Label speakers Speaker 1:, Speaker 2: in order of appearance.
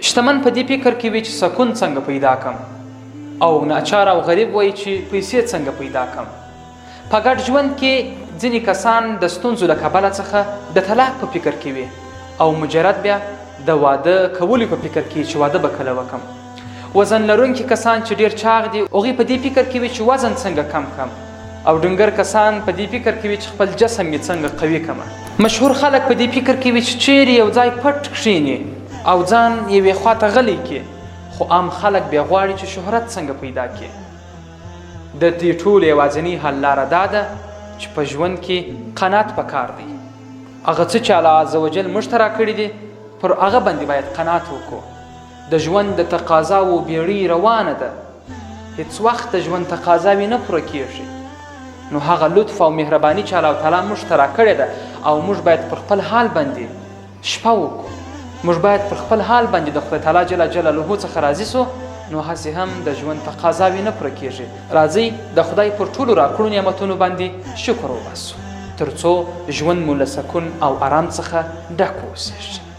Speaker 1: شتمن په دې فکر کې وي چې سکون څنګه پیدا کم، او ناچار او غریب وایي چې پیسې څنګه پیدا کم. په ګډ ژوند کې ځینې کسان د ستونزو له کبله څخه د طلاق په فکر کې وي، او مجرد بیا د واده کولو په فکر کې چې واده به کله وکم. وزن لرونکي کسان چې ډیر چاغ دي هغوی په دې فکر کې وي چې وزن څنګه کم کم، او ډنګر کسان په دې فکر کې وي چې خپل جسم یې څنګه قوي کمه. مشهور خلک په دې فکر کې وي چې چیرې یو ځای پټ کښیني او ځان یوې خواته غلی کړي، خو عام خلک بیا غواړي چې شهرت څنګه پیدا کړي. د دې ټولو یوازینۍ حل لاره دا ده چې په ژوند کې قناعت پکار دی. هغه څه چې الله عز وجل موږ ته راکړي دي پر هغه باندې باید قناعت وکړو. د ژوند د تقاضاو بیړۍ روانه ده، هیڅ وخت د ژوند تقاضاوې نه پوره کیږي. نو هغه لطف او مهرباني چې الله تعالی موږ ته راکړې ده، او موږ باید پر خپل حال باندې شپه وکړو، موږ باید پر خپل حال باندې د خدای تعالی جل جلاله څخه راضي سو، نو هسې هم د ژوند تقاضاوې نه پوره کیږي. راځئ د خدای پر ټولو راکړو نعمتونو باندې شکر وباسو، تر څو ژوند مو له سکون او آرام څخه ډک واوسیږي.